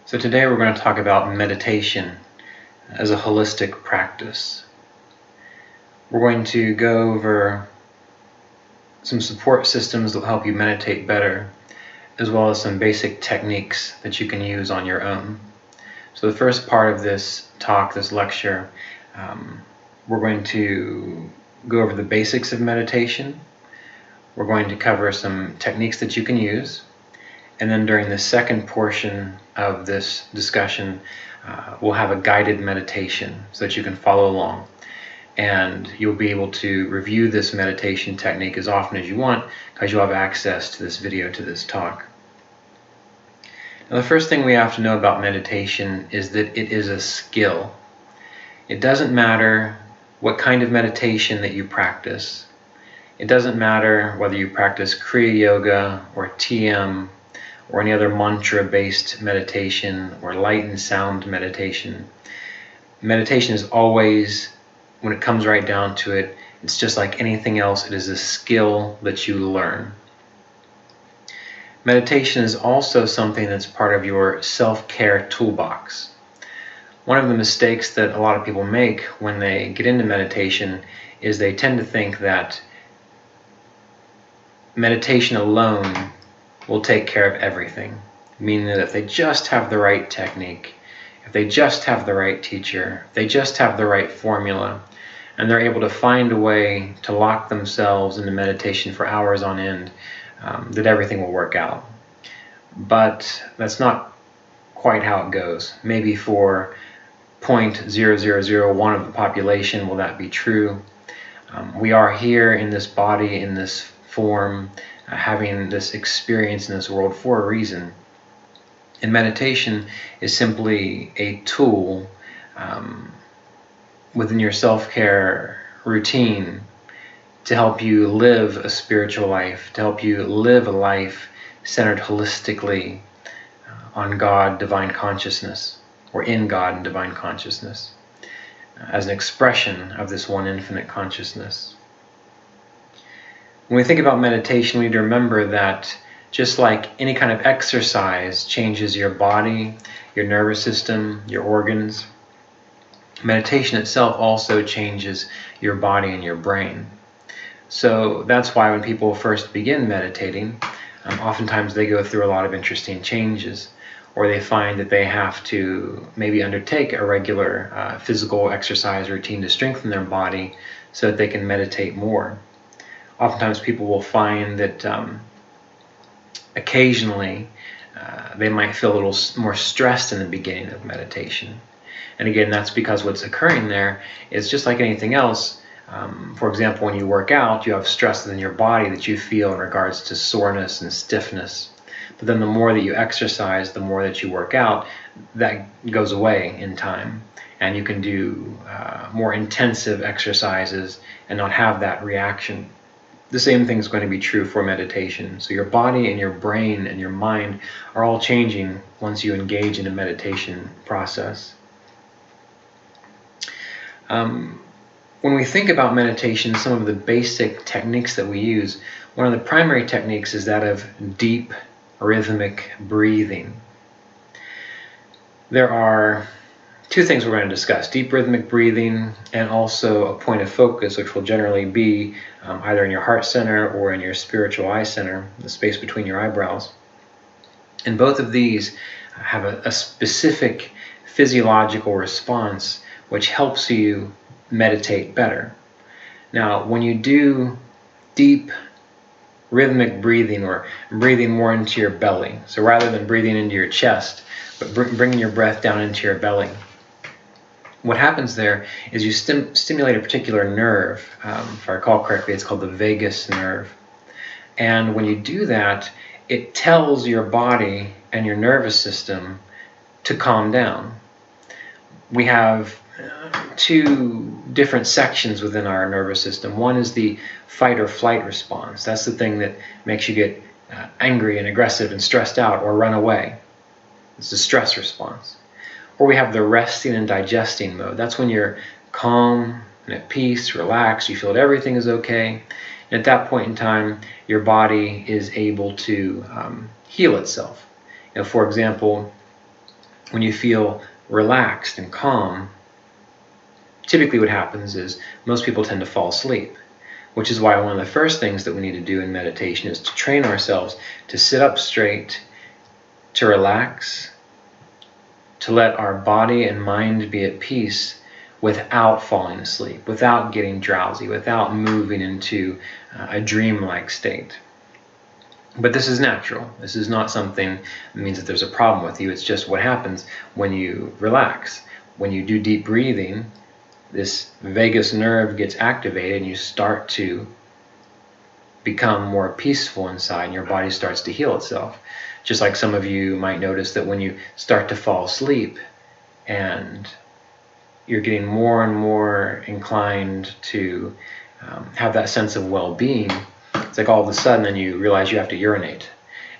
So today we're going to talk about meditation as a holistic practice. We're going to go over some support systems that will help you meditate better, as well as some basic techniques that you can use on your own. So the first part of this talk, this lecture, we're going to go over the basics of meditation. We're going to cover some techniques that you can use. And then during the second portion of this discussion, we'll have a guided meditation so that you can follow along. And you'll be able to review this meditation technique as often as you want because you'll have access to this video, to this talk. Now, the first thing we have to know about meditation is that it is a skill. It doesn't matter what kind of meditation that you practice. It doesn't matter whether you practice Kriya Yoga or TM or any other mantra-based meditation or light and sound meditation. Meditation is always, when it comes right down to it, it's just like anything else. It is a skill that you learn. Meditation is also something that's part of your self-care toolbox. One of the mistakes that a lot of people make when they get into meditation is they tend to think that meditation alone will take care of everything, meaning that if they just have the right technique, if they just have the right teacher, if they just have the right formula, and they're able to find a way to lock themselves into meditation for hours on end, that everything will work out. But that's not quite how it goes. Maybe for 0.0001 of the population will that be true. We are here in this body, in this form, having this experience in this world for a reason. And meditation is simply a tool within your self-care routine to help you live a spiritual life, to help you live a life centered holistically on God, divine consciousness, or in God and divine consciousness, as an expression of this one infinite consciousness. When we think about meditation, we need to remember that just like any kind of exercise changes your body, your nervous system, your organs, meditation itself also changes your body and your brain. So that's why when people first begin meditating, oftentimes they go through a lot of interesting changes, or they find that they have to maybe undertake a regular physical exercise routine to strengthen their body so that they can meditate more. Oftentimes people will find that occasionally they might feel a little more stressed in the beginning of meditation. And again, that's because what's occurring there is just like anything else. For example, when you work out, you have stress in your body that you feel in regards to soreness and stiffness. But then the more that you exercise, the more that you work out, that goes away in time. And you can do more intensive exercises and not have that reaction. The same thing is going to be true for meditation. So your body and your brain and your mind are all changing once you engage in a meditation process. When we think about meditation, some of the basic techniques that we use, one of the primary techniques is that of deep rhythmic breathing. There are two things we're going to discuss: deep rhythmic breathing and also a point of focus, which will generally be either in your heart center or in your spiritual eye center, the space between your eyebrows. And both of these have a specific physiological response which helps you meditate better. Now, when you do deep rhythmic breathing, or breathing more into your belly, so rather than breathing into your chest, but bringing your breath down into your belly, what happens there is you stimulate a particular nerve. If I recall correctly, it's called the vagus nerve. And when you do that, it tells your body and your nervous system to calm down. We have two different sections within our nervous system. One is the fight or flight response. That's the thing that makes you get angry and aggressive and stressed out or run away. It's the stress response. Or we have the resting and digesting mode. That's when you're calm and at peace, relaxed, you feel that everything is okay. And at that point in time, your body is able to heal itself. For example, when you feel relaxed and calm, typically what happens is most people tend to fall asleep, which is why one of the first things that we need to do in meditation is to train ourselves to sit up straight, to relax, to let our body and mind be at peace without falling asleep, without getting drowsy, without moving into a dreamlike state. But this is natural. This is not something that means that there's a problem with you. It's just what happens when you relax. When you do deep breathing, this vagus nerve gets activated and you start to become more peaceful inside and your body starts to heal itself. Just like some of you might notice that when you start to fall asleep and you're getting more and more inclined to have that sense of well-being, it's like all of a sudden then you realize you have to urinate.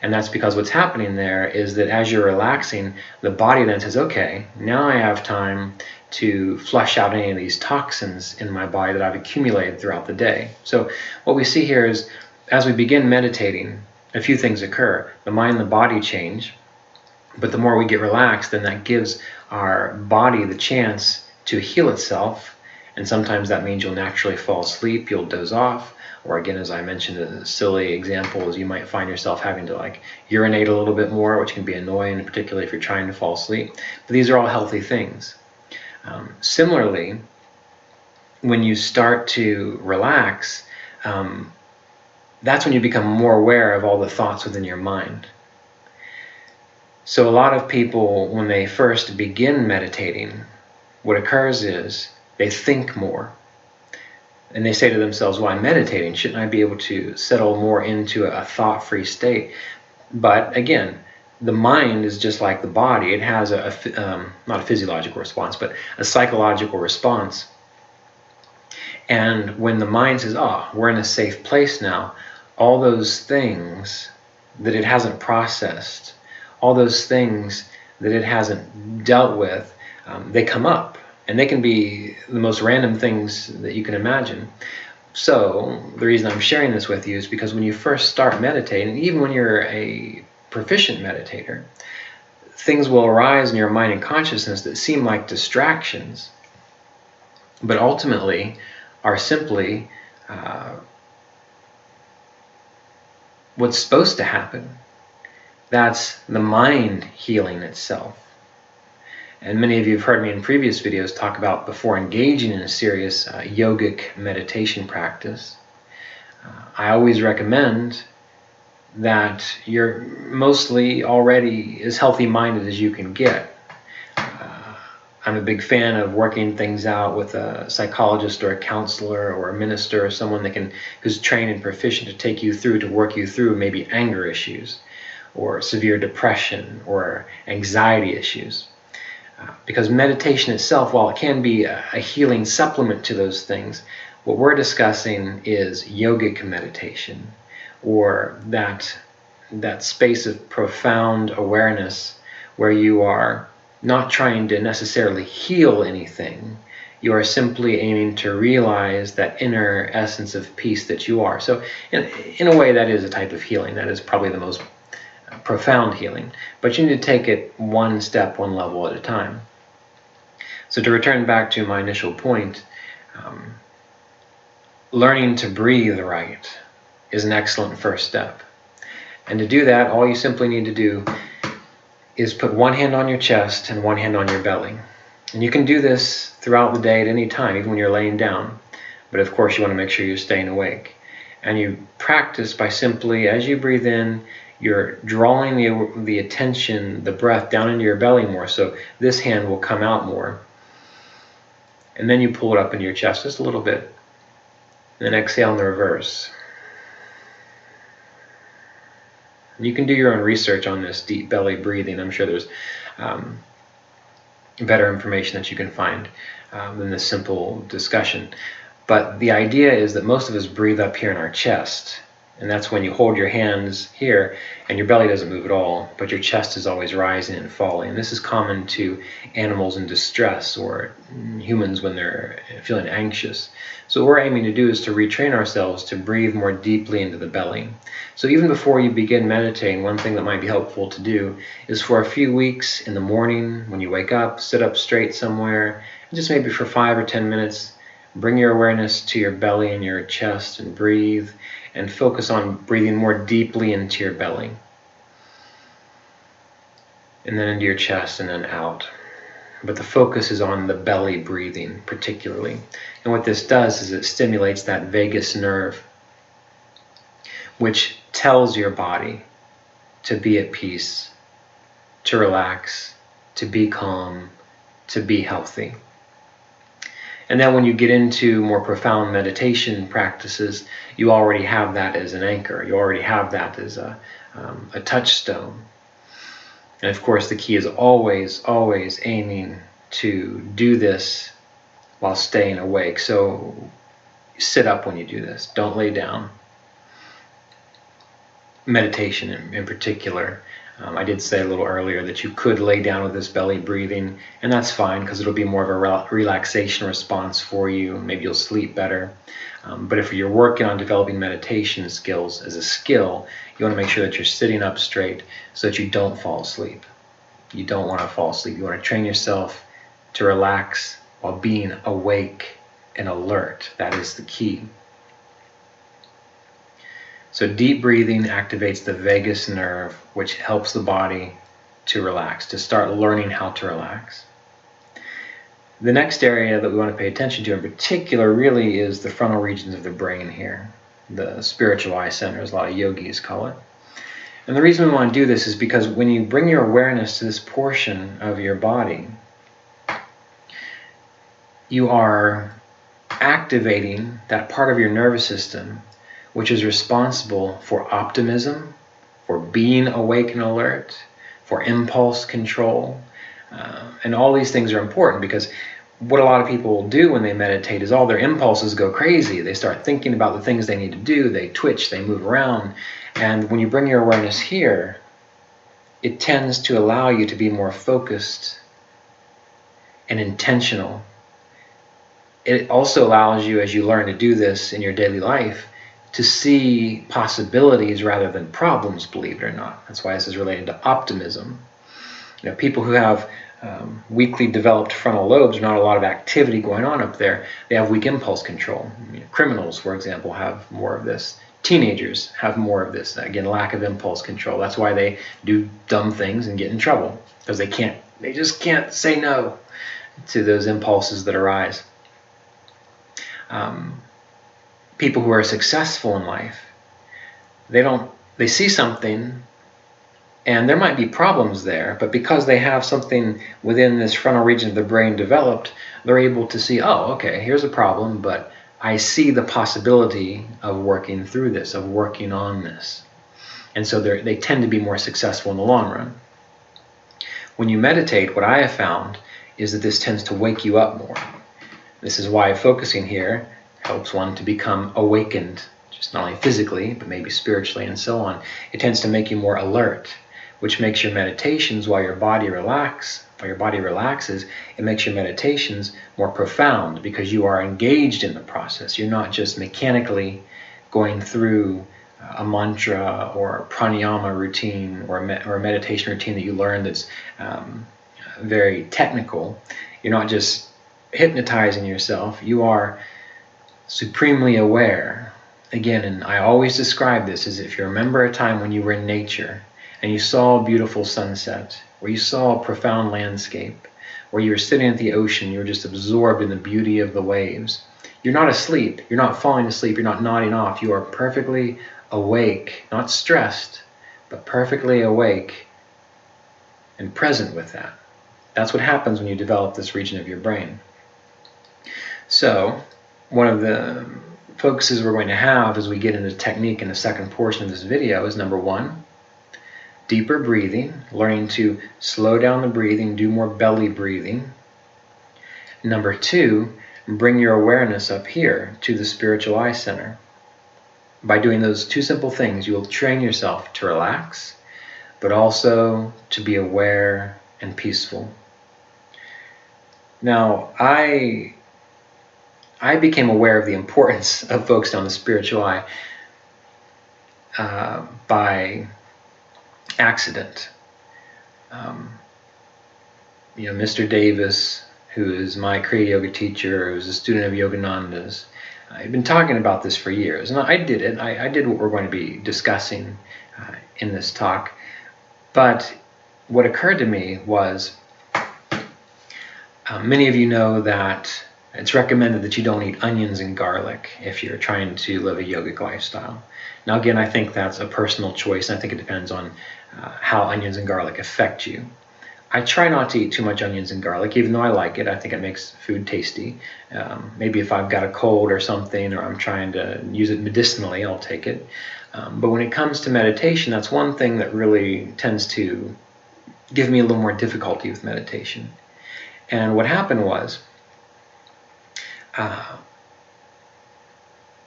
And that's because what's happening there is that as you're relaxing, the body then says, okay, now I have time to flush out any of these toxins in my body that I've accumulated throughout the day. So what we see here is as we begin meditating, a few things occur. The mind and the body change, but the more we get relaxed, then that gives our body the chance to heal itself. And sometimes that means you'll naturally fall asleep, you'll doze off, or again, as I mentioned, a silly example is you might find yourself having to like urinate a little bit more, which can be annoying, particularly if you're trying to fall asleep. But these are all healthy things. Similarly, when you start to relax, that's when you become more aware of all the thoughts within your mind. So a lot of people, when they first begin meditating, what occurs is they think more. And they say to themselves, well, I'm meditating. Shouldn't I be able to settle more into a thought-free state? But again, the mind is just like the body. It has not a physiological response, but a psychological response. And when the mind says, oh, we're in a safe place now, all those things that it hasn't processed, all those things that it hasn't dealt with, they come up. And they can be the most random things that you can imagine. So the reason I'm sharing this with you is because when you first start meditating, even when you're a proficient meditator, things will arise in your mind and consciousness that seem like distractions, but ultimately are simply what's supposed to happen. That's the mind healing itself. And many of you have heard me in previous videos talk about before engaging in a serious yogic meditation practice. I always recommend that you're mostly already as healthy-minded as you can get. I'm a big fan of working things out with a psychologist or a counselor or a minister or someone who's trained and proficient to take you through, to work you through maybe anger issues or severe depression or anxiety issues. Because meditation itself, while it can be a healing supplement to those things, what we're discussing is yogic meditation, or that space of profound awareness where you are not trying to necessarily heal anything. You are simply aiming to realize that inner essence of peace that you are. So in a way, that is a type of healing. That is probably the most profound healing, but you need to take it one step, one level at a time. So to return back to my initial point, learning to breathe right is an excellent first step. And to do that, all you simply need to do is put one hand on your chest and one hand on your belly. And you can do this throughout the day at any time, even when you're laying down. But of course, you want to make sure you're staying awake. And you practice by simply, as you breathe in, you're drawing the attention, the breath down into your belly more, so this hand will come out more. And then you pull it up into your chest just a little bit. And then exhale in the reverse. You can do your own research on this deep belly breathing. I'm sure there's better information that you can find than this simple discussion. But the idea is that most of us breathe up here in our chest. And that's when you hold your hands here and your belly doesn't move at all, but your chest is always rising and falling. And this is common to animals in distress or humans when they're feeling anxious. So what we're aiming to do is to retrain ourselves to breathe more deeply into the belly. So even before you begin meditating, one thing that might be helpful to do is for a few weeks in the morning when you wake up, sit up straight somewhere, and just maybe for 5 or 10 minutes, bring your awareness to your belly and your chest and breathe. And focus on breathing more deeply into your belly. And then into your chest and then out. But the focus is on the belly breathing particularly. And what this does is it stimulates that vagus nerve, which tells your body to be at peace, to relax, to be calm, to be healthy. And then when you get into more profound meditation practices, you already have that as an anchor. You already have that as a touchstone. And of course, the key is always, always aiming to do this while staying awake. So sit up when you do this. Don't lay down. Meditation in particular. I did say a little earlier that you could lay down with this belly breathing, and that's fine because it'll be more of a relaxation response for you. Maybe you'll sleep better. But if you're working on developing meditation skills as a skill, you want to make sure that you're sitting up straight so that you don't fall asleep. You don't want to fall asleep. You want to train yourself to relax while being awake and alert. That is the key. So deep breathing activates the vagus nerve, which helps the body to relax, to start learning how to relax. The next area that we want to pay attention to in particular really is the frontal regions of the brain here, the spiritual eye center, as a lot of yogis call it. And the reason we want to do this is because when you bring your awareness to this portion of your body, you are activating that part of your nervous system which is responsible for optimism, for being awake and alert, for impulse control. And all these things are important because what a lot of people do when they meditate is all their impulses go crazy. They start thinking about the things they need to do, they twitch, they move around. And when you bring your awareness here, it tends to allow you to be more focused and intentional. It also allows you, as you learn to do this in your daily life, to see possibilities rather than problems, believe it or not. That's why this is related to optimism. You know, people who have weakly developed frontal lobes, not a lot of activity going on up there, they have weak impulse control. You know, criminals, for example, have more of this. Teenagers have more of this. Again, lack of impulse control. That's why they do dumb things and get in trouble, because they just can't say no to those impulses that arise. People who are successful in life, they see something and there might be problems there, but because they have something within this frontal region of the brain developed, they're able to see, oh, okay, here's a problem, but I see the possibility of working through this, of working on this. And so they tend to be more successful in the long run. When you meditate, what I have found is that this tends to wake you up more. This is why focusing here helps one to become awakened, just not only physically, but maybe spiritually and so on. It tends to make you more alert, which makes your meditations while your body relaxes, it makes your meditations more profound because you are engaged in the process. You're not just mechanically going through a mantra or a pranayama routine or a meditation routine that you learn that's very technical. You're not just hypnotizing yourself. You are supremely aware. Again, and I always describe this as if you remember a time when you were in nature and you saw a beautiful sunset, or you saw a profound landscape, or you were sitting at the ocean, you were just absorbed in the beauty of the waves. You're not asleep, you're not falling asleep, you're not nodding off, you are perfectly awake, not stressed, but perfectly awake and present with that. That's what happens when you develop this region of your brain. So, one of the focuses we're going to have as we get into technique in the second portion of this video is number 1, deeper breathing, learning to slow down the breathing, do more belly breathing. Number 2, bring your awareness up here to the spiritual eye center. By doing those two simple things, you will train yourself to relax, but also to be aware and peaceful. Now, I became aware of the importance of focusing on the spiritual eye by accident. Mr. Davis, who is my Kriya Yoga teacher, who's a student of Yogananda's, I've been talking about this for years, and I did it. I did what we're going to be discussing in this talk. But what occurred to me was, many of you know that it's recommended that you don't eat onions and garlic if you're trying to live a yogic lifestyle. Now again, I think that's a personal choice, and I think it depends on how onions and garlic affect you. I try not to eat too much onions and garlic, even though I like it. I think it makes food tasty. Maybe if I've got a cold or something, or I'm trying to use it medicinally, I'll take it. But when it comes to meditation, that's one thing that really tends to give me a little more difficulty with meditation. And what happened was,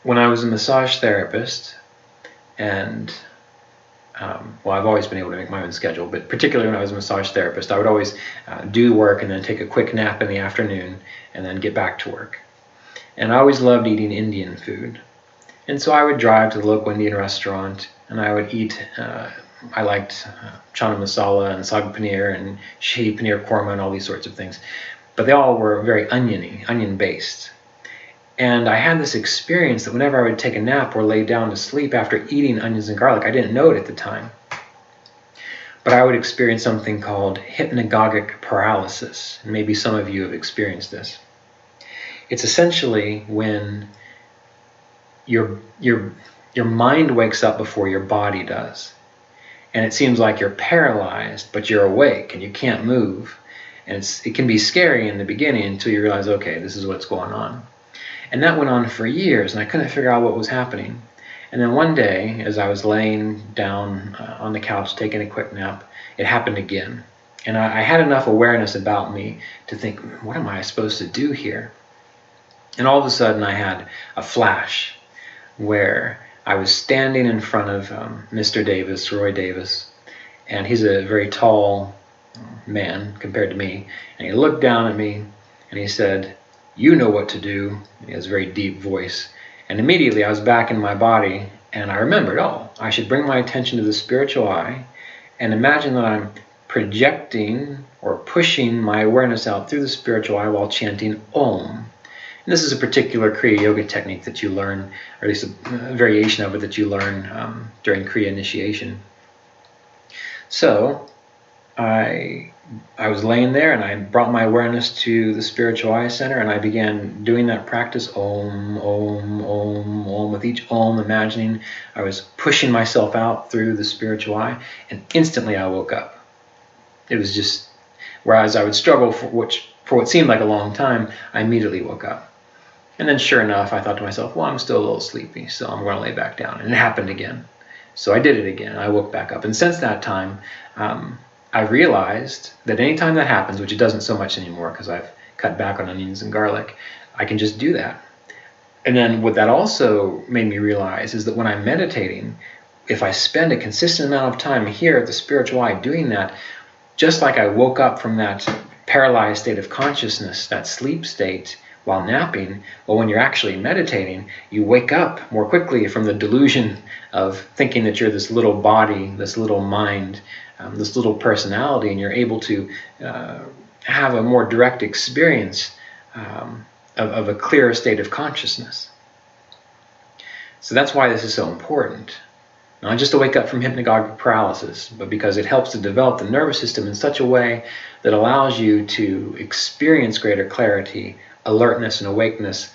when I was a massage therapist, and I've always been able to make my own schedule, but particularly when I was a massage therapist, I would always do work and then take a quick nap in the afternoon and then get back to work. And I always loved eating Indian food. And so I would drive to the local Indian restaurant and I would eat, I liked chana masala and saag paneer and shahi paneer korma and all these sorts of things. But they all were very onion-based. And I had this experience that whenever I would take a nap or lay down to sleep after eating onions and garlic, I didn't know it at the time, but I would experience something called hypnagogic paralysis. And maybe some of you have experienced this. It's essentially when your mind wakes up before your body does. And it seems like you're paralyzed, but you're awake and you can't move. And it can be scary in the beginning until you realize, okay, this is what's going on. And that went on for years, and I couldn't figure out what was happening. And then one day, as I was laying down on the couch taking a quick nap, it happened again. And I had enough awareness about me to think, what am I supposed to do here? And all of a sudden I had a flash where I was standing in front of Mr. Davis, Roy Davis, and he's a very tall man compared to me. And he looked down at me and he said, "You know what to do." He has a very deep voice. And immediately I was back in my body and I remembered, oh, I should bring my attention to the spiritual eye and imagine that I'm projecting or pushing my awareness out through the spiritual eye while chanting Om. And this is a particular Kriya Yoga technique that you learn, or at least a variation of it that you learn during Kriya initiation. So I was laying there and I brought my awareness to the spiritual eye center and I began doing that practice, Om, Om, Om, Om. With each Om, imagining I was pushing myself out through the spiritual eye, and instantly I woke up. It was just, whereas I would struggle for what seemed like a long time, I immediately woke up. And then sure enough, I thought to myself, well, I'm still a little sleepy, so I'm going to lay back down. And it happened again. So I did it again. I woke back up. And since that time, I realized that anytime that happens, which it doesn't so much anymore because I've cut back on onions and garlic, I can just do that. And then what that also made me realize is that when I'm meditating, if I spend a consistent amount of time here at the spiritual eye doing that, just like I woke up from that paralyzed state of consciousness, that sleep state while napping, well, when you're actually meditating, you wake up more quickly from the delusion of thinking that you're this little body, this little mind, this little personality, and you're able to have a more direct experience of a clearer state of consciousness. So that's why this is so important. Not just to wake up from hypnagogic paralysis, but because it helps to develop the nervous system in such a way that allows you to experience greater clarity, alertness, and awakeness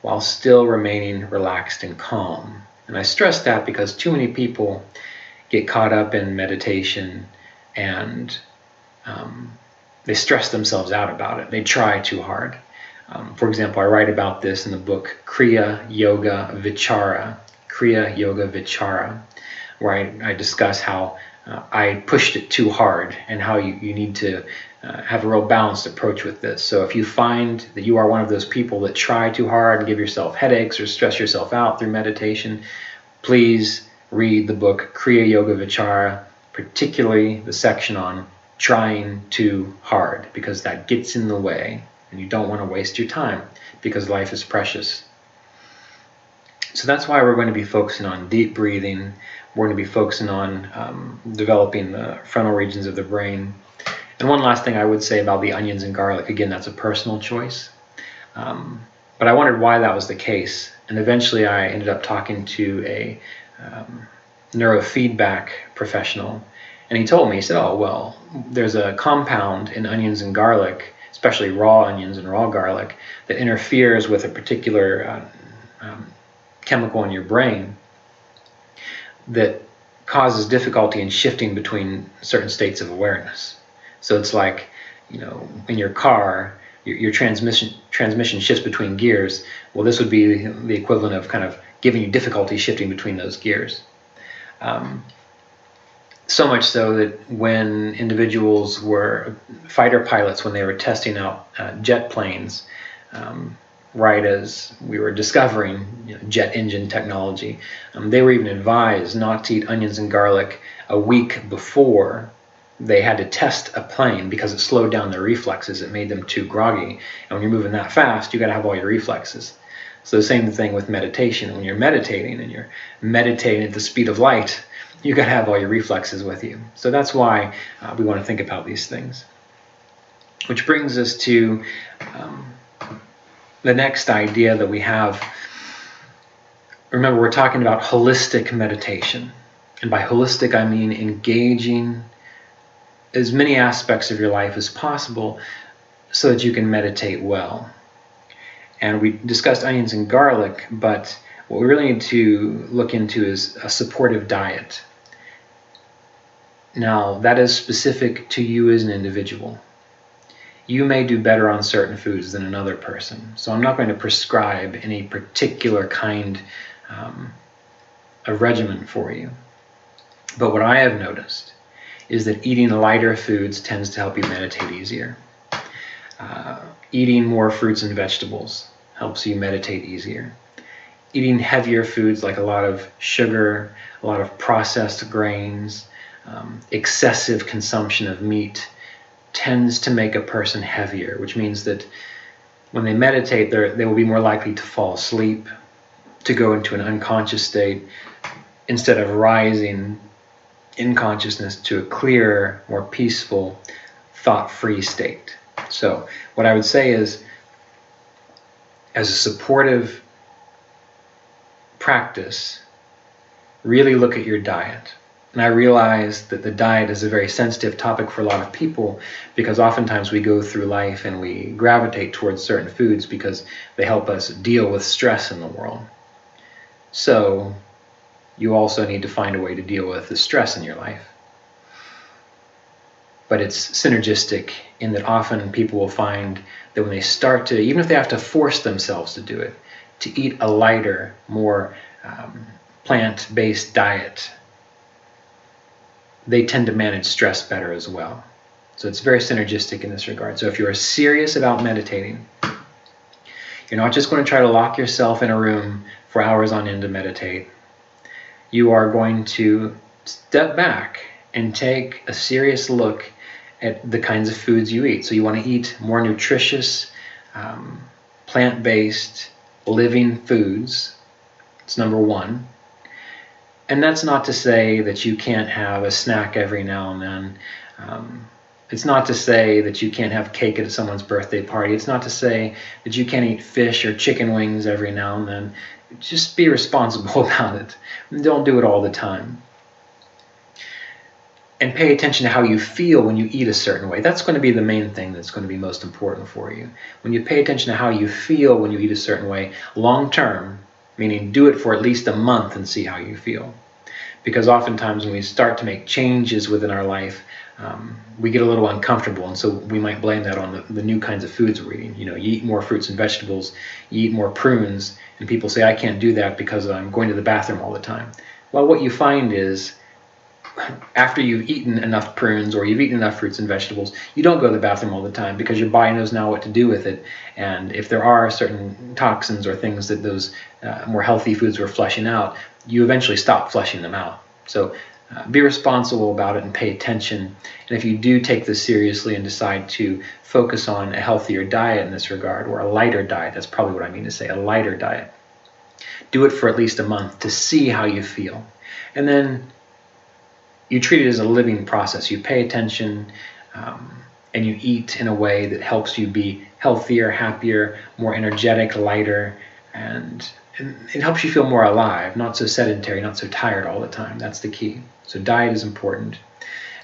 while still remaining relaxed and calm. And I stress that because too many people get caught up in meditation and they stress themselves out about it. They try too hard. For example, I write about this in the book Kriya Yoga Vichara, Kriya Yoga Vichara, where I discuss how I pushed it too hard and how you need to have a real balanced approach with this. So if you find that you are one of those people that try too hard and give yourself headaches or stress yourself out through meditation, please read the book Kriya Yoga Vichara, particularly the section on trying too hard, because that gets in the way and you don't want to waste your time because life is precious. So that's why we're going to be focusing on deep breathing. We're going to be focusing on developing the frontal regions of the brain. And one last thing I would say about the onions and garlic, again, that's a personal choice. But I wondered why that was the case. And eventually I ended up talking to a neurofeedback professional. And he told me, he said, oh, well, there's a compound in onions and garlic, especially raw onions and raw garlic, that interferes with a particular chemical in your brain that causes difficulty in shifting between certain states of awareness. So it's like, in your car, your transmission shifts between gears. Well, this would be the equivalent of kind of giving you difficulty shifting between those gears. So much so that when individuals were fighter pilots, when they were testing out jet planes, right as we were discovering jet engine technology, they were even advised not to eat onions and garlic a week before they had to test a plane because it slowed down their reflexes. It made them too groggy. And when you're moving that fast, you got to have all your reflexes. So the same thing with meditation. When you're meditating and you're meditating at the speed of light, you got to have all your reflexes with you. So that's why we want to think about these things. Which brings us to the next idea that we have. Remember, we're talking about holistic meditation. And by holistic, I mean engaging as many aspects of your life as possible so that you can meditate well. And we discussed onions and garlic, but what we really need to look into is a supportive diet. Now, that is specific to you as an individual. You may do better on certain foods than another person. So I'm not going to prescribe any particular kind of regimen for you. But what I have noticed is that eating lighter foods tends to help you meditate easier. Eating more fruits and vegetables helps you meditate easier. Eating heavier foods like a lot of sugar, a lot of processed grains, excessive consumption of meat tends to make a person heavier, which means that when they meditate, they will be more likely to fall asleep, to go into an unconscious state, instead of rising in consciousness to a clearer, more peaceful, thought-free state. So what I would say is, as a supportive practice, really look at your diet. And I realize that the diet is a very sensitive topic for a lot of people because oftentimes we go through life and we gravitate towards certain foods because they help us deal with stress in the world. So you also need to find a way to deal with the stress in your life. But it's synergistic in that often people will find that when they start to, even if they have to force themselves to do it, to eat a lighter, more plant-based diet, they tend to manage stress better as well. So it's very synergistic in this regard. So if you're serious about meditating, you're not just going to try to lock yourself in a room for hours on end to meditate. You are going to step back and take a serious look at the kinds of foods you eat. So you want to eat more nutritious, plant-based, living foods. It's number one. And that's not to say that you can't have a snack every now and then. It's not to say that you can't have cake at someone's birthday party. It's not to say that you can't eat fish or chicken wings every now and then. Just be responsible about it. Don't do it all the time. And pay attention to how you feel when you eat a certain way. That's going to be the main thing that's going to be most important for you. When you pay attention to how you feel when you eat a certain way, long term, meaning do it for at least a month and see how you feel. Because oftentimes when we start to make changes within our life, we get a little uncomfortable, and so we might blame that on the new kinds of foods we're eating. You eat more fruits and vegetables, you eat more prunes, and people say, I can't do that because I'm going to the bathroom all the time. Well, what you find is after you've eaten enough prunes or you've eaten enough fruits and vegetables, you don't go to the bathroom all the time because your body knows now what to do with it. And if there are certain toxins or things that those more healthy foods were flushing out, you eventually stop flushing them out. So be responsible about it and pay attention. And if you do take this seriously and decide to focus on a healthier diet in this regard, or a lighter diet, that's probably what I mean to say, a lighter diet, do it for at least a month to see how you feel. And then you treat it as a living process. You pay attention and you eat in a way that helps you be healthier, happier, more energetic, lighter, and it helps you feel more alive, not so sedentary, not so tired all the time. That's the key. So diet is important.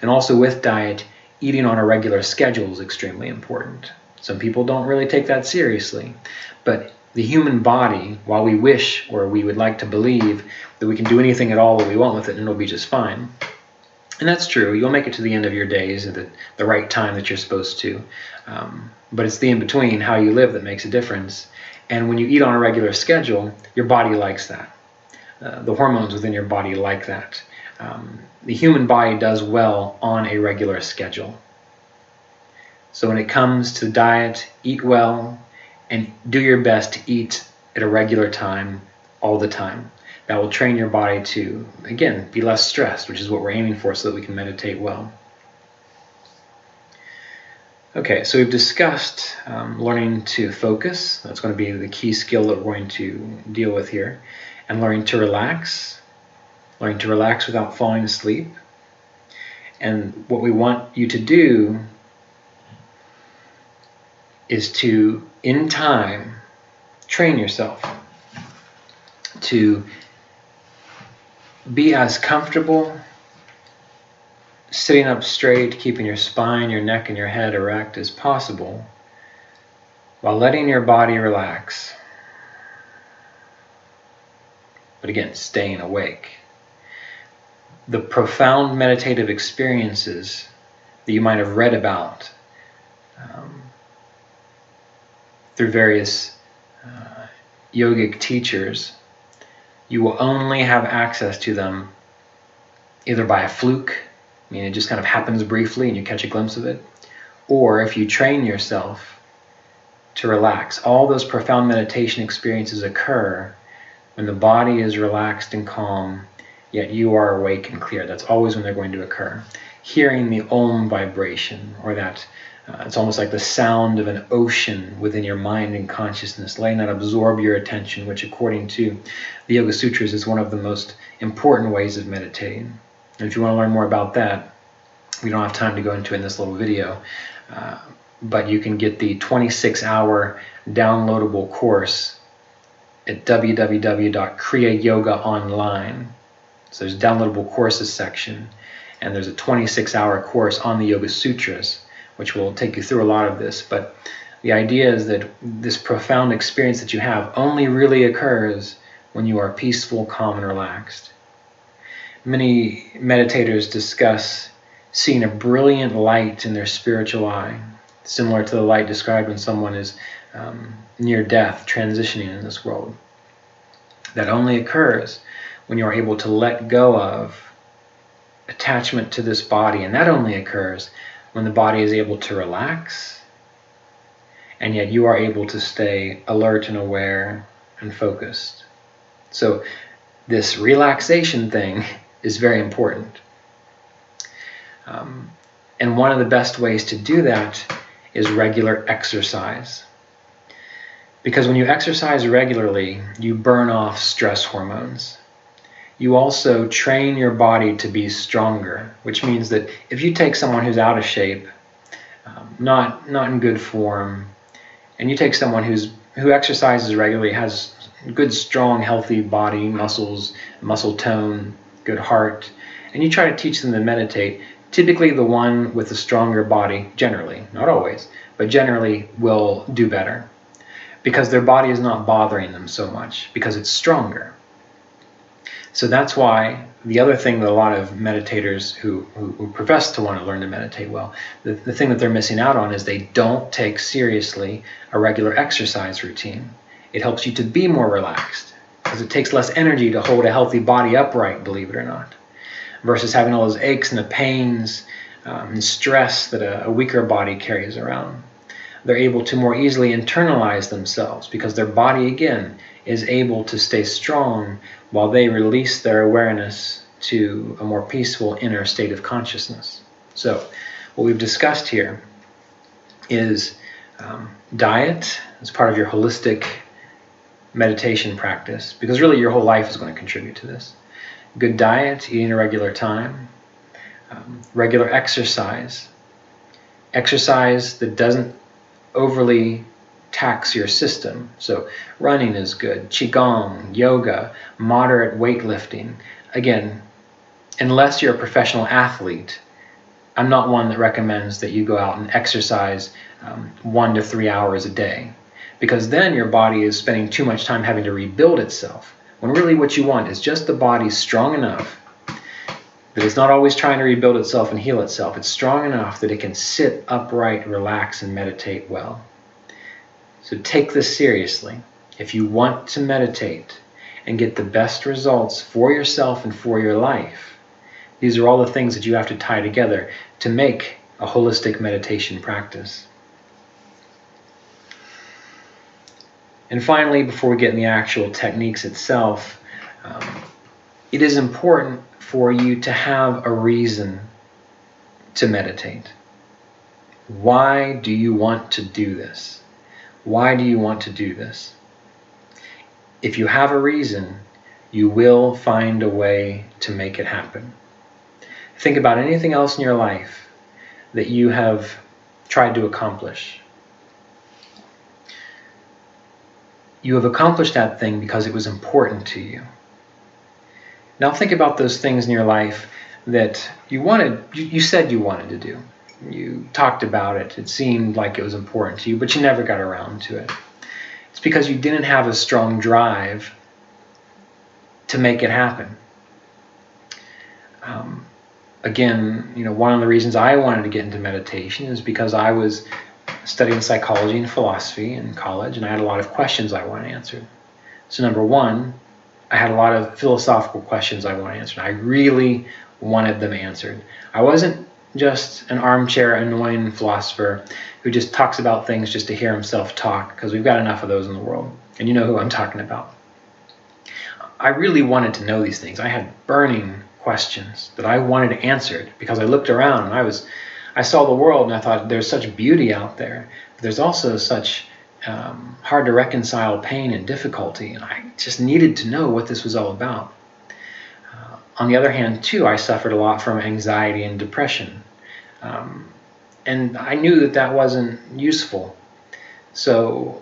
And also with diet, eating on a regular schedule is extremely important. Some people don't really take that seriously, but the human body, while we wish or we would like to believe that we can do anything at all that we want with it and it'll be just fine. And that's true. You'll make it to the end of your days at the right time that you're supposed to. But it's the in-between, how you live, that makes a difference. And when you eat on a regular schedule, your body likes that. The hormones within your body like that. The human body does well on a regular schedule. So when it comes to diet, eat well and do your best to eat at a regular time all the time. That will train your body to, again, be less stressed, which is what we're aiming for so that we can meditate well. Okay, so we've discussed learning to focus. That's going to be the key skill that we're going to deal with here. And learning to relax without falling asleep. And what we want you to do is to, in time, train yourself to be as comfortable sitting up straight, keeping your spine, your neck, and your head erect as possible, while letting your body relax. But again, staying awake. The profound meditative experiences that you might have read about through various yogic teachers, you will only have access to them either by a fluke, I mean it just kind of happens briefly and you catch a glimpse of it, or if you train yourself to relax. All those profound meditation experiences occur when the body is relaxed and calm, yet you are awake and clear. That's always when they're going to occur. Hearing the Om vibration, or that it's almost like the sound of an ocean within your mind and consciousness, letting that absorb your attention, which according to the Yoga Sutras is one of the most important ways of meditating. And if you want to learn more about that, we don't have time to go into it in this little video, but you can get the 26-hour downloadable course at www.Kriya Yoga Online. So there's a downloadable courses section, and there's a 26-hour course on the Yoga Sutras, which will take you through a lot of this. But the idea is that this profound experience that you have only really occurs when you are peaceful, calm, and relaxed. Many meditators discuss seeing a brilliant light in their spiritual eye, similar to the light described when someone is near death, transitioning in this world. That only occurs when you're able to let go of attachment to this body, and that only occurs when the body is able to relax, and yet you are able to stay alert and aware and focused. So this relaxation thing is very important. And one of the best ways to do that is regular exercise. Because when you exercise regularly, you burn off stress hormones. You also train your body to be stronger, which means that if you take someone who's out of shape, not in good form, and you take someone who exercises regularly, has good, strong, healthy body, muscles, muscle tone, good heart, and you try to teach them to meditate, typically the one with the stronger body, generally, not always, but generally will do better, because their body is not bothering them so much, because it's stronger. So that's why the other thing that a lot of meditators who profess to want to learn to meditate well, the thing that they're missing out on is they don't take seriously a regular exercise routine. It helps you to be more relaxed because it takes less energy to hold a healthy body upright, believe it or not. versus having all those aches and the pains and stress that a weaker body carries around. They're able to more easily internalize themselves because their body, again, is able to stay strong while they release their awareness to a more peaceful inner state of consciousness. So what we've discussed here is diet as part of your holistic meditation practice, because really your whole life is going to contribute to this. Good diet, eating a regular time, regular exercise that doesn't overly tax your system. So running is good, qigong, yoga, moderate weightlifting. Again, unless you're a professional athlete, I'm not one that recommends that you go out and exercise 1 to 3 hours a day, because then your body is spending too much time having to rebuild itself, when really what you want is just the body strong enough that it's not always trying to rebuild itself and heal itself. It's strong enough that it can sit upright, relax, and meditate well. So take this seriously. If you want to meditate and get the best results for yourself and for your life, these are all the things that you have to tie together to make a holistic meditation practice. And finally, before we get in the actual techniques itself, it is important for you to have a reason to meditate. Why do you want to do this? Why do you want to do this? If you have a reason, you will find a way to make it happen. Think about anything else in your life that you have tried to accomplish. You have accomplished that thing because it was important to you. Now think about those things in your life that you said you wanted to do. You talked about it. It seemed like it was important to you, but you never got around to it. It's because you didn't have a strong drive to make it happen. Again, one of the reasons I wanted to get into meditation is because I was studying psychology and philosophy in college, and I had a lot of questions I wanted answered. So number one, I had a lot of philosophical questions I wanted answered. I really wanted them answered. I wasn't just an armchair annoying philosopher who just talks about things just to hear himself talk, because we've got enough of those in the world, and you know who I'm talking about. I really wanted to know these things. I had burning questions that I wanted answered because I looked around and I saw the world and I thought there's such beauty out there, but there's also such hard to reconcile pain and difficulty, and I just needed to know what this was all about. On the other hand, too, I suffered a lot from anxiety and depression, and I knew that that wasn't useful. So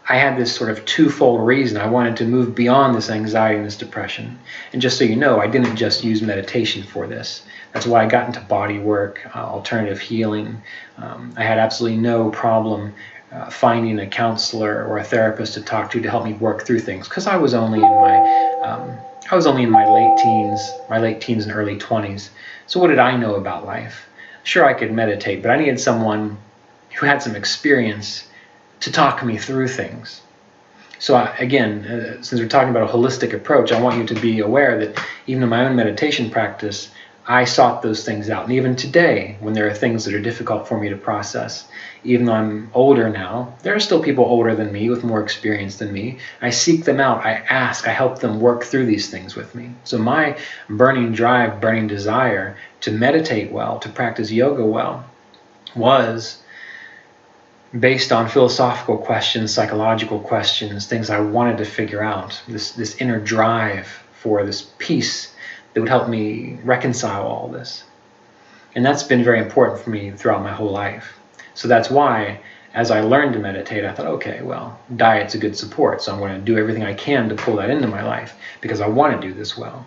I had this sort of twofold reason. I wanted to move beyond this anxiety and this depression. And just so you know, I didn't just use meditation for this. That's why I got into body work, alternative healing. I had absolutely no problem finding a counselor or a therapist to talk to help me work through things, because I was only in my late teens and early 20s. So what did I know about life? Sure, I could meditate, but I needed someone who had some experience to talk me through things. So again, since we're talking about a holistic approach, I want you to be aware that even in my own meditation practice, I sought those things out. And even today, when there are things that are difficult for me to process, even though I'm older now, there are still people older than me with more experience than me. I seek them out, I ask, I help them work through these things with me. So my burning drive, burning desire to meditate well, to practice yoga well, was based on philosophical questions, psychological questions, things I wanted to figure out, this inner drive for this peace that would help me reconcile all this. And that's been very important for me throughout my whole life. So that's why, as I learned to meditate, I thought, okay, well, diet's a good support, so I'm going to do everything I can to pull that into my life because I want to do this well.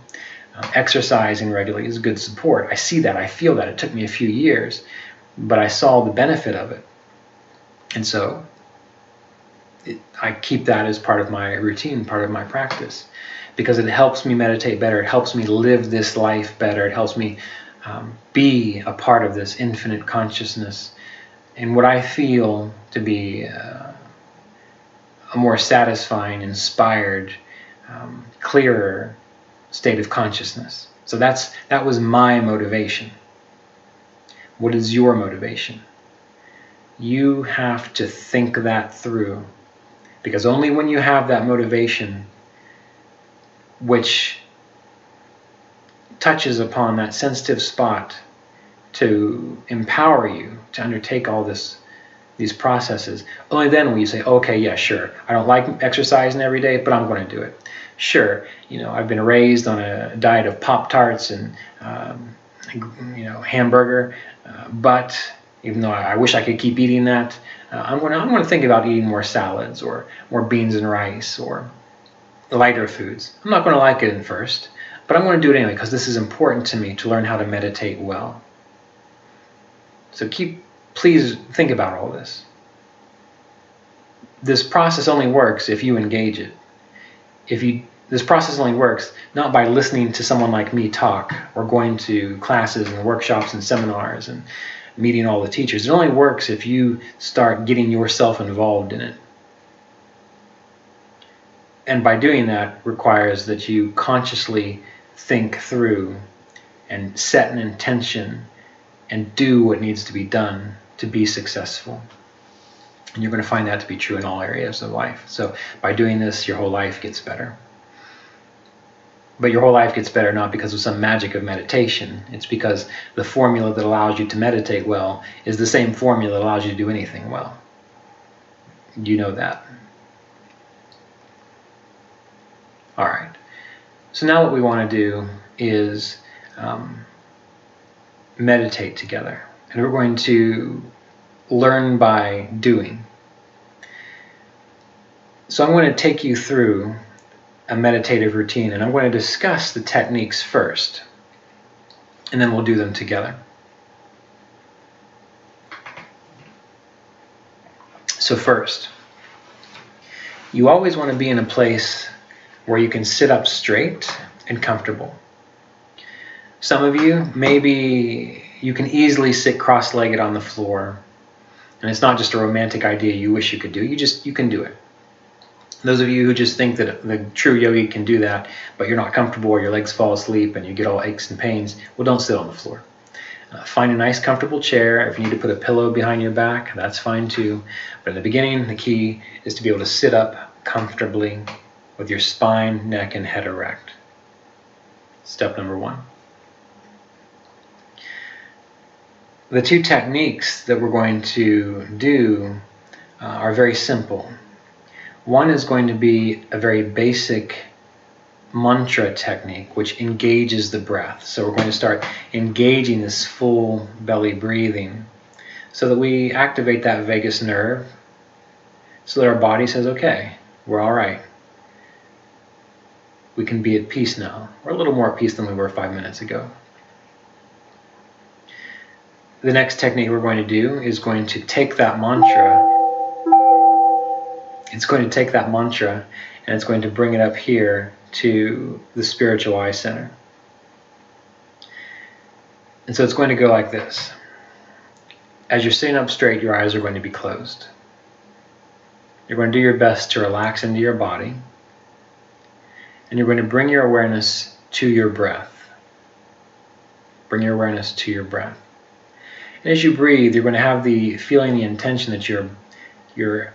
Exercising regularly is good support. I see that, I feel that. It took me a few years, but I saw the benefit of it. And so I keep that as part of my routine, part of my practice, because it helps me meditate better. It helps me live this life better. It helps me be a part of this infinite consciousness in what I feel to be a more satisfying, inspired, clearer state of consciousness. So that was my motivation. What is your motivation? You have to think that through, because only when you have that motivation, which touches upon that sensitive spot to empower you to undertake all these processes, only then will you say, okay, yeah, sure, I don't like exercising every day, but I'm going to do it. Sure, I've been raised on a diet of Pop-Tarts and hamburger, but even though I wish I could keep eating that, I'm going to think about eating more salads or more beans and rice or lighter foods. I'm not going to like it at first, but I'm going to do it anyway because this is important to me to learn how to meditate well. So please think about all this. This process only works if you engage it. This process only works not by listening to someone like me talk or going to classes and workshops and seminars and meeting all the teachers. It only works if you start getting yourself involved in it. And by doing that requires that you consciously think through and set an intention and do what needs to be done to be successful. And you're going to find that to be true in all areas of life. So by doing this, your whole life gets better. But your whole life gets better not because of some magic of meditation. It's because the formula that allows you to meditate well is the same formula that allows you to do anything well. You know that. All right. So now what we want to do is meditate together. And we're going to learn by doing. So I'm going to take you through a meditative routine, and I'm going to discuss the techniques first, and then we'll do them together. So first, you always want to be in a place where you can sit up straight and comfortable. Some of you, maybe you can easily sit cross-legged on the floor, and it's not just a romantic idea you wish you could do, you can do it. Those of you who just think that the true yogi can do that, but you're not comfortable or your legs fall asleep and you get all aches and pains, well, don't sit on the floor. Find a nice comfortable chair. If you need to put a pillow behind your back, that's fine too. But in the beginning, the key is to be able to sit up comfortably with your spine, neck, and head erect. Step number one. The two techniques that we're going to do are very simple. One is going to be a very basic mantra technique, which engages the breath. So we're going to start engaging this full belly breathing so that we activate that vagus nerve so that our body says, okay, we're all right. We can be at peace now. We're a little more at peace than we were 5 minutes ago. The next technique we're going to do is going to take that mantra. It's going to take that mantra and it's going to bring it up here to the spiritual eye center. And so it's going to go like this. As you're sitting up straight, your eyes are going to be closed. You're going to do your best to relax into your body. And you're going to bring your awareness to your breath. Bring your awareness to your breath. And as you breathe, you're going to have the feeling, the intention that you're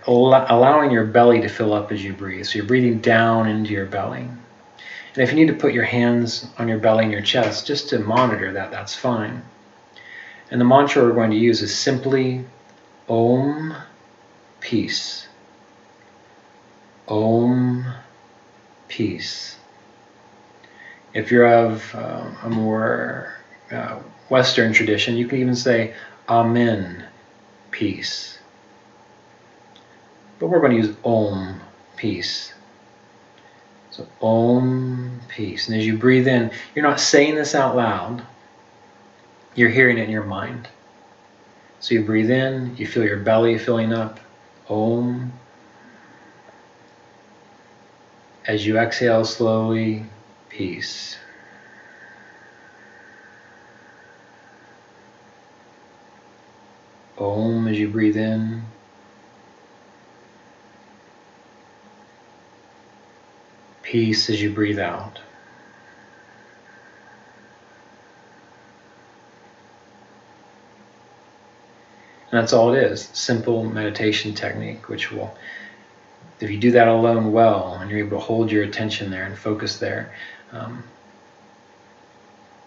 allowing your belly to fill up as you breathe. So you're breathing down into your belly. And if you need to put your hands on your belly and your chest just to monitor that, that's fine. And the mantra we're going to use is simply Om Peace. Om Peace. If you're of a more Western tradition, you can even say Amen Peace. But we're going to use Om Peace. So Om Peace. And as you breathe in, you're not saying this out loud. You're hearing it in your mind. So you breathe in, you feel your belly filling up. Om. As you exhale slowly, peace. Om as you breathe in. Peace as you breathe out. And that's all it is, simple meditation technique, which will, if you do that alone well, and you're able to hold your attention there and focus there,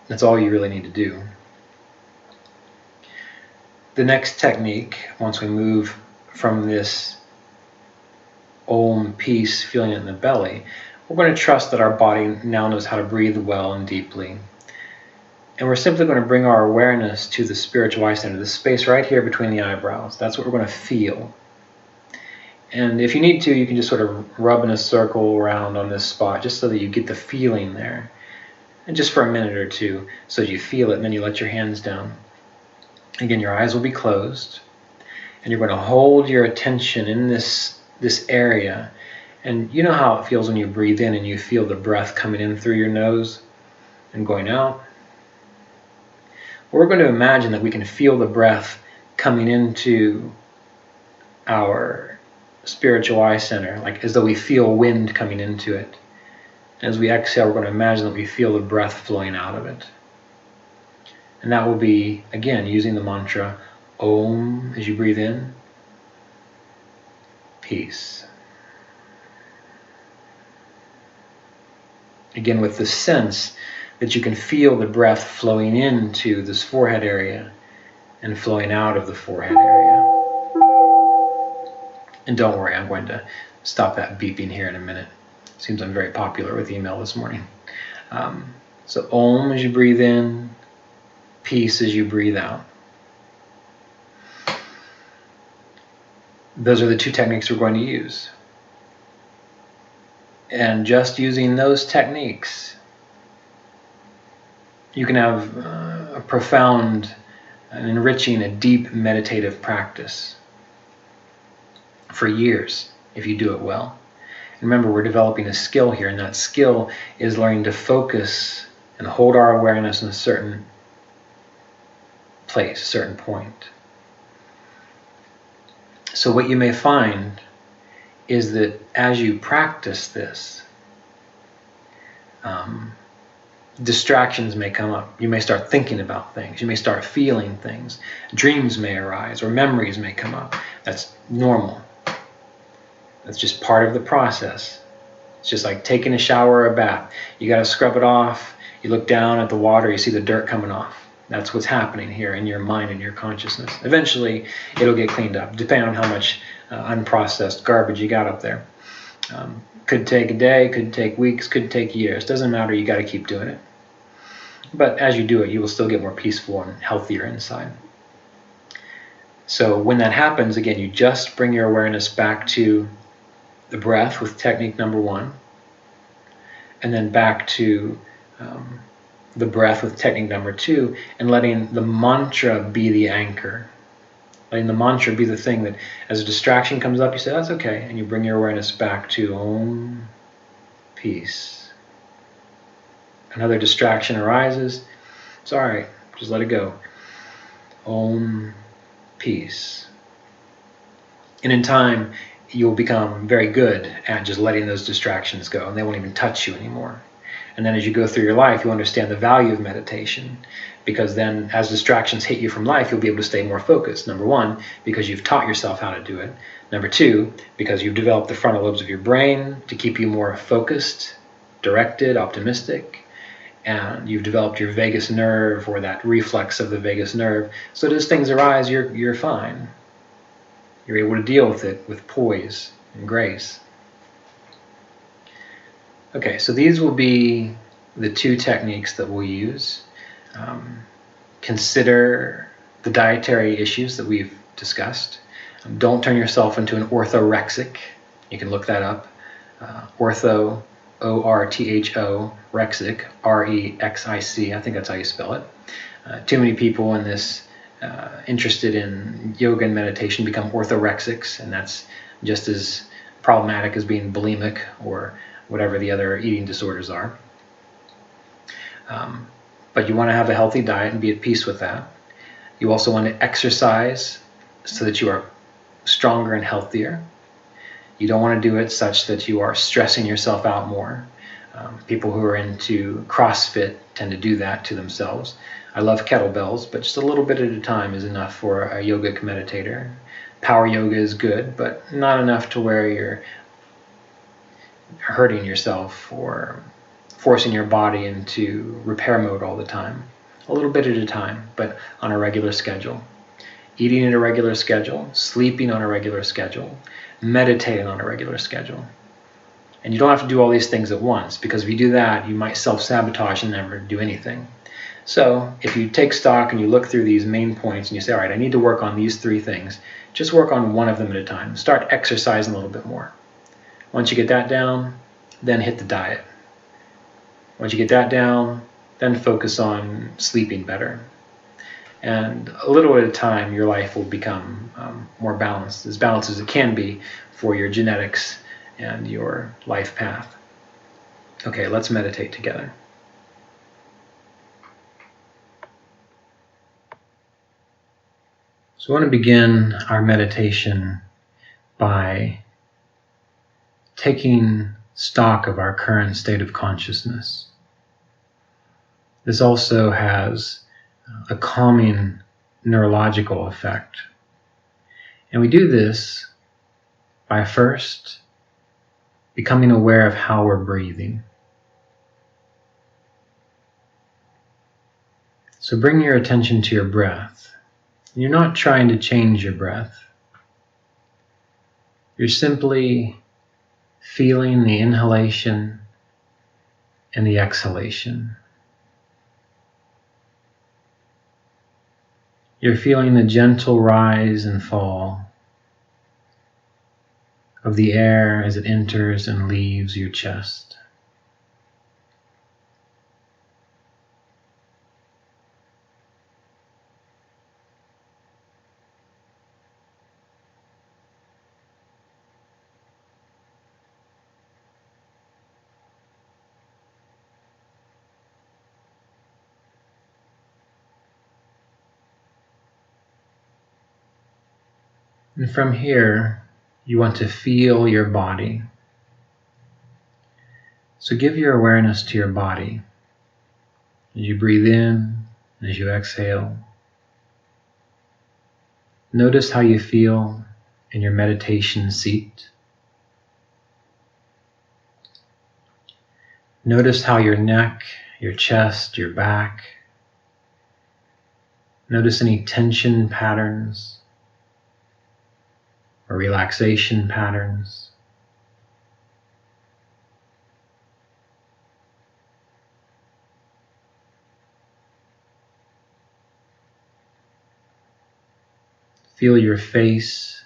that's all you really need to do. The next technique, once we move from this Om peace, feeling it in the belly, we're going to trust that our body now knows how to breathe well and deeply. And we're simply going to bring our awareness to the spiritual eye center, the space right here between the eyebrows. That's what we're going to feel. And if you need to, you can just sort of rub in a circle around on this spot, just so that you get the feeling there. And just for a minute or two, so that you feel it, and then you let your hands down. Again, your eyes will be closed, and you're going to hold your attention in this area. And you know how it feels when you breathe in and you feel the breath coming in through your nose and going out? We're going to imagine that we can feel the breath coming into our spiritual eye center, like as though we feel wind coming into it. As we exhale, we're going to imagine that we feel the breath flowing out of it. And that will be, again, using the mantra Om as you breathe in, peace. Again, with the sense that you can feel the breath flowing into this forehead area and flowing out of the forehead area. And don't worry, I'm going to stop that beeping here in a minute. Seems I'm very popular with email this morning. So Om as you breathe in, peace as you breathe out. Those are the two techniques we're going to use. And just using those techniques, you can have a profound, an enriching, a deep meditative practice for years if you do it well. And remember, we're developing a skill here, and that skill is learning to focus and hold our awareness in a certain place, a certain point. So what you may find is that as you practice this, distractions may come up. You may start thinking about things. You may start feeling things. Dreams may arise, or memories may come up. That's normal. That's just part of the process. It's just like taking a shower or a bath. You got to scrub it off. You look down at the water, you see the dirt coming off. That's what's happening here in your mind and your consciousness. Eventually, it'll get cleaned up, depending on how much unprocessed garbage you got up there. Could take a day, could take weeks, could take years. Doesn't matter, you got to keep doing it. But as you do it, you will still get more peaceful and healthier inside. So when that happens, again, you just bring your awareness back to the breath with technique number 1, and then back to the breath with technique number 2, and letting the mantra be the anchor. Letting the mantra be the thing that, as a distraction comes up, you say, that's okay, and you bring your awareness back to Om, peace. Another distraction arises, it's all right, just let it go. Om, peace. And in time, you'll become very good at just letting those distractions go, and they won't even touch you anymore. And then as you go through your life, you'll understand the value of meditation, because then as distractions hit you from life, you'll be able to stay more focused. Number 1, because you've taught yourself how to do it. Number 2, because you've developed the frontal lobes of your brain to keep you more focused, directed, optimistic. And you've developed your vagus nerve, or that reflex of the vagus nerve. So as things arise, you're fine. You're able to deal with it with poise and grace. Okay, so these will be the 2 techniques that we'll use. Consider the dietary issues that we've discussed. Don't turn yourself into an orthorexic. You can look that up. Ortho, O-R-T-H-O, rexic, R-E-X-I-C. I think that's how you spell it. Too many people in this interested in yoga and meditation become orthorexics, and that's just as problematic as being bulimic or whatever the other eating disorders are. But you want to have a healthy diet and be at peace with that. You also want to exercise so that you are stronger and healthier. You don't want to do it such that you are stressing yourself out more. People who are into CrossFit tend to do that to themselves. I love kettlebells, but just a little bit at a time is enough for a yogic meditator. Power yoga is good, but not enough to where you're hurting yourself or forcing your body into repair mode all the time. A little bit at a time, but on a regular schedule. Eating at a regular schedule, sleeping on a regular schedule, meditating on a regular schedule. And you don't have to do all these things at once, because if you do that, you might self-sabotage and never do anything. So if you take stock and you look through these main points and you say, all right, I need to work on these 3 things, just work on one of them at a time. Start exercising a little bit more. Once you get that down, then hit the diet. Once you get that down, then focus on sleeping better. And a little at a time, your life will become more balanced as it can be for your genetics and your life path. Okay, let's meditate together. So I want to begin our meditation by taking stock of our current state of consciousness. This also has a calming neurological effect. And we do this by first becoming aware of how we're breathing. So bring your attention to your breath. You're not trying to change your breath. You're simply feeling the inhalation and the exhalation. You're feeling the gentle rise and fall of the air as it enters and leaves your chest. And from here, you want to feel your body. So give your awareness to your body as you breathe in, as you exhale. Notice how you feel in your meditation seat. Notice how your neck, your chest, your back. Notice any tension patterns or relaxation patterns. Feel your face,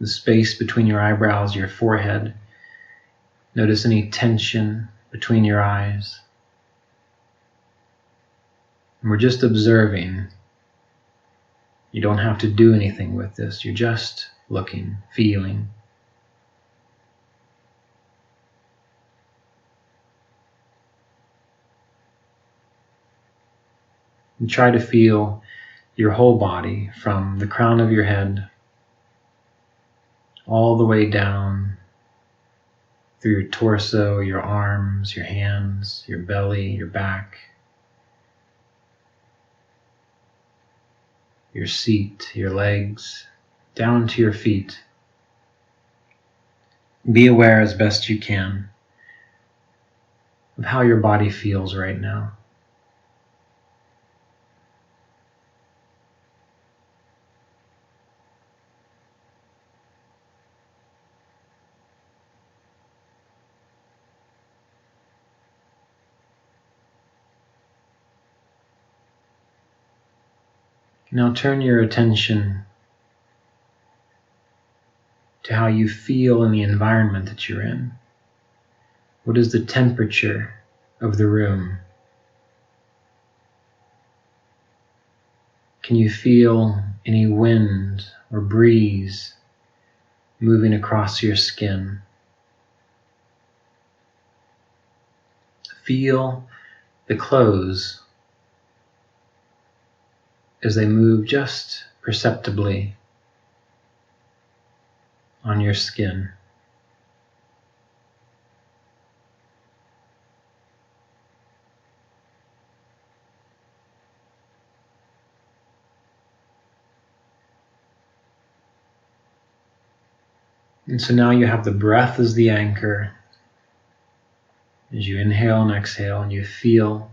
the space between your eyebrows, your forehead. Notice any tension between your eyes. And we're just observing. You don't have to do anything with this. You're just looking, feeling. And try to feel your whole body from the crown of your head all the way down through your torso, your arms, your hands, your belly, your back, your seat, your legs, down to your feet. Be aware as best you can of how your body feels right now. Now turn your attention to how you feel in the environment that you're in. What is the temperature of the room? Can you feel any wind or breeze moving across your skin? Feel the clothes as they move just perceptibly on your skin. And so now you have the breath as the anchor as you inhale and exhale, and you feel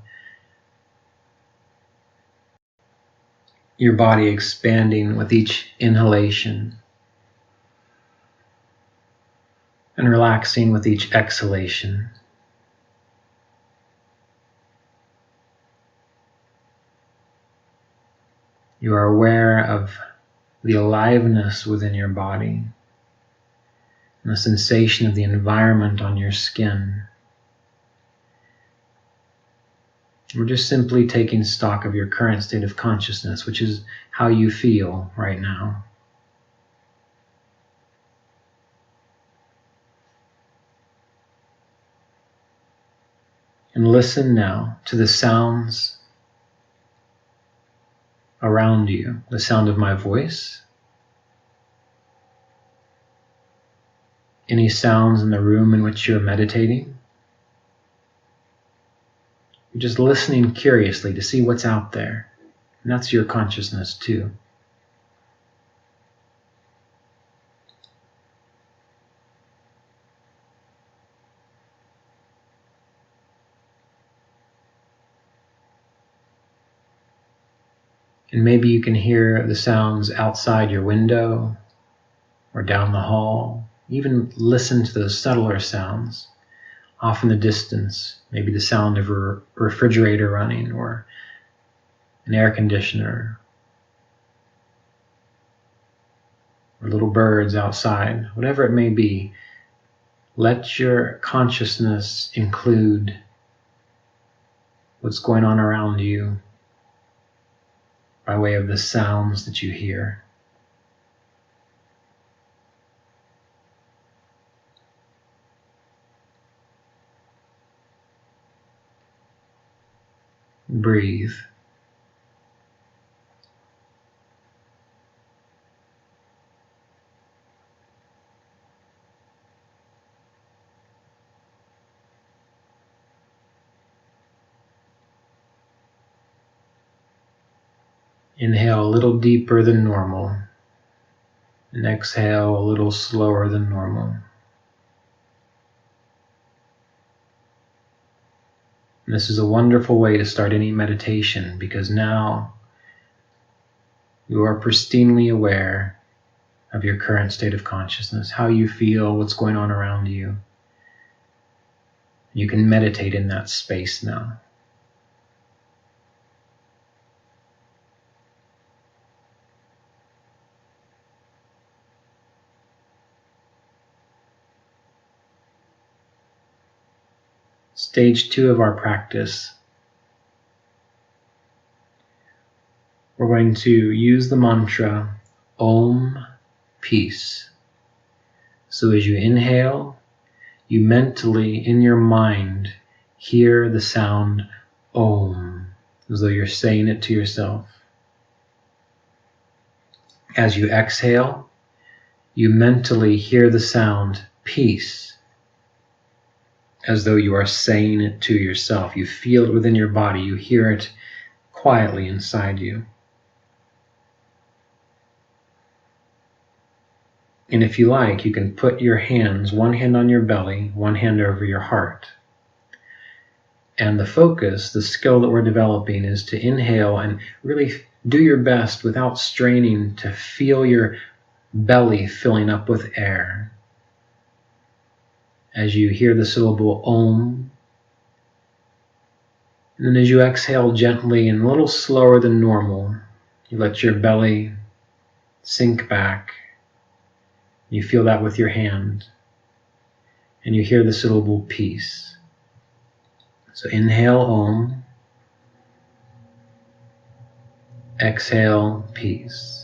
your body expanding with each inhalation and relaxing with each exhalation. You are aware of the aliveness within your body and the sensation of the environment on your skin. We're just simply taking stock of your current state of consciousness, which is how you feel right now. And listen now to the sounds around you, the sound of my voice, any sounds in the room in which you're meditating. You're just listening curiously to see what's out there. And that's your consciousness too. And maybe you can hear the sounds outside your window or down the hall. Even listen to those subtler sounds off in the distance. Maybe the sound of a refrigerator running or an air conditioner or little birds outside. Whatever it may be, let your consciousness include what's going on around you by way of the sounds that you hear. Breathe. Inhale a little deeper than normal, and exhale a little slower than normal. And this is a wonderful way to start any meditation, because now you are pristinely aware of your current state of consciousness, how you feel, what's going on around you. You can meditate in that space now. Stage 2 of our practice, we're going to use the mantra Om Peace. So as you inhale, you mentally, in your mind, hear the sound Om, as though you're saying it to yourself. As you exhale, you mentally hear the sound Peace, as though you are saying it to yourself. You feel it within your body. You hear it quietly inside you. And if you like, you can put your hands, one hand on your belly, one hand over your heart. And the focus, the skill that we're developing, is to inhale and really do your best without straining to feel your belly filling up with air. As you hear the syllable Om, and then as you exhale gently and a little slower than normal, you let your belly sink back. You feel that with your hand, and you hear the syllable Peace. So inhale Om, exhale Peace.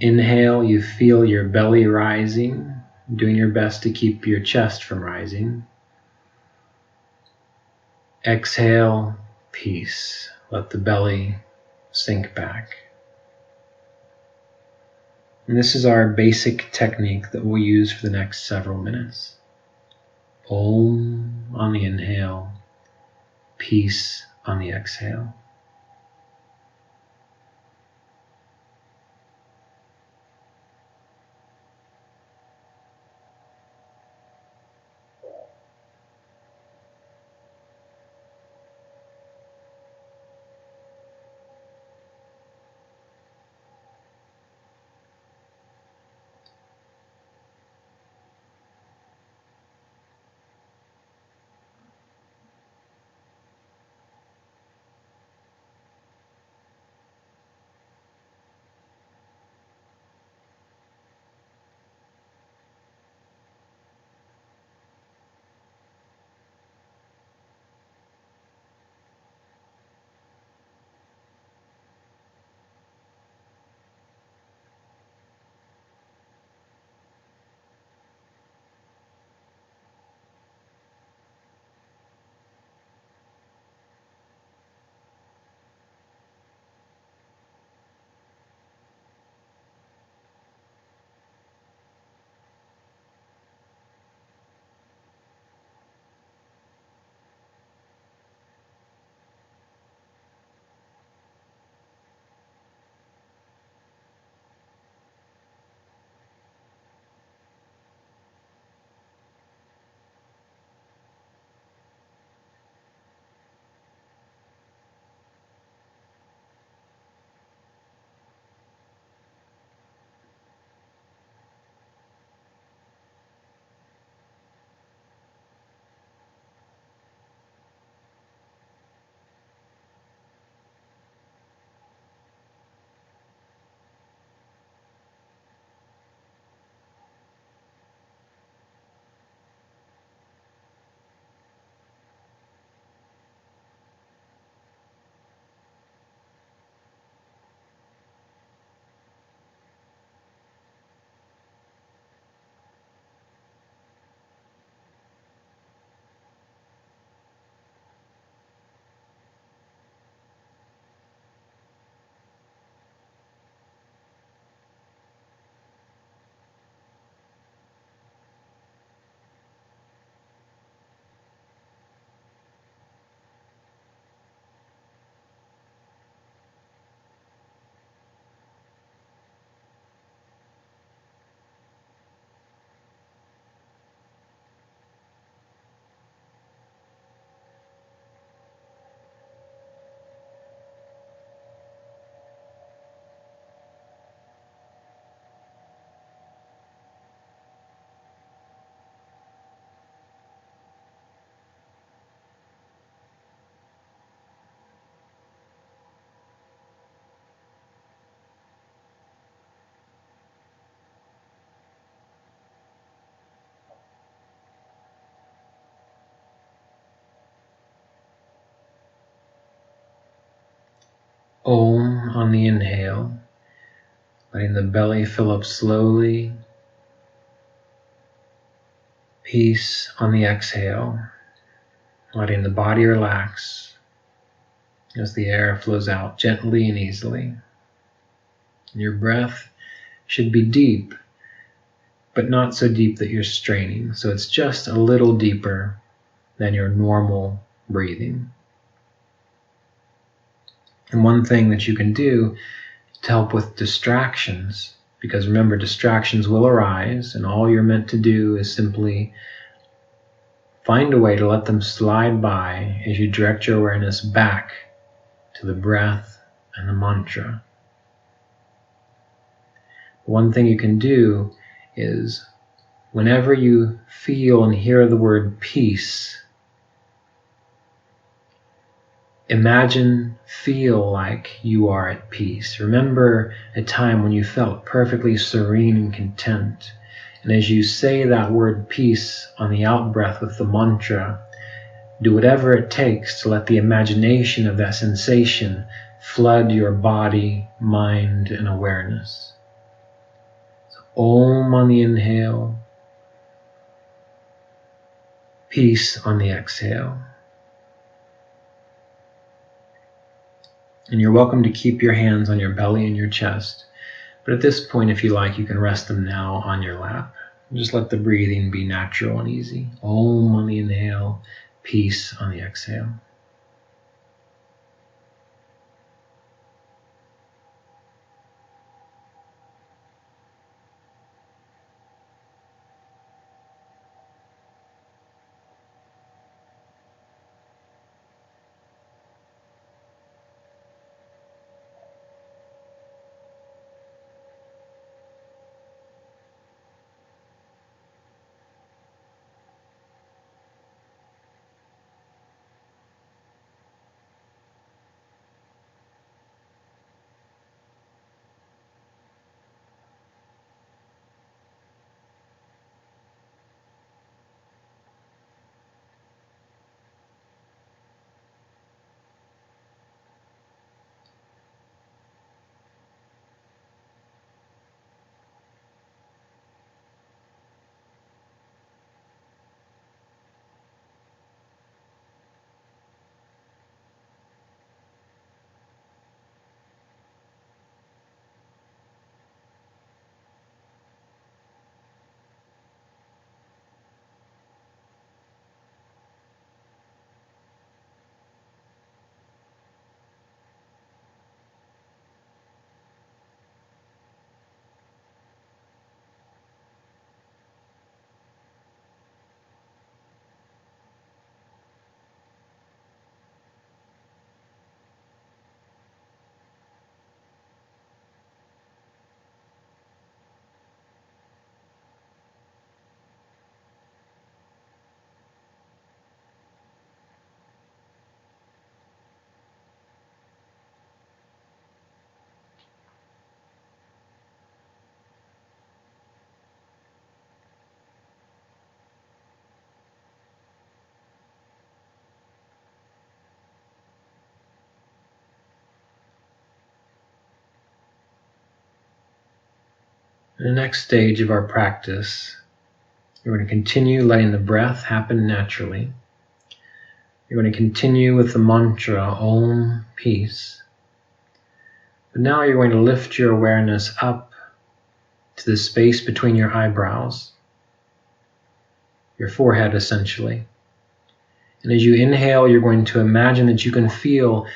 Inhale, you feel your belly rising, doing your best to keep your chest from rising. Exhale, peace. Let the belly sink back. And this is our basic technique that we'll use for the next several minutes. Om on the inhale, peace on the exhale. Om on the inhale, letting the belly fill up slowly. Peace on the exhale, letting the body relax as the air flows out gently and easily. Your breath should be deep, but not so deep that you're straining. So it's just a little deeper than your normal breathing. And one thing that you can do to help with distractions, because remember, distractions will arise, and all you're meant to do is simply find a way to let them slide by as you direct your awareness back to the breath and the mantra. One thing you can do is, whenever you feel and hear the word peace, feel like you are at peace. Remember a time when you felt perfectly serene and content. And as you say that word peace on the out-breath with the mantra, do whatever it takes to let the imagination of that sensation flood your body, mind, and awareness. So, Om on the inhale, peace on the exhale. And you're welcome to keep your hands on your belly and your chest. But at this point, if you like, you can rest them now on your lap. Just let the breathing be natural and easy. Om on the inhale, peace on the exhale. In the next stage of our practice, you're going to continue letting the breath happen naturally. You're going to continue with the mantra, Om, peace. But now you're going to lift your awareness up to the space between your eyebrows, your forehead essentially. And as you inhale, you're going to imagine that you can feel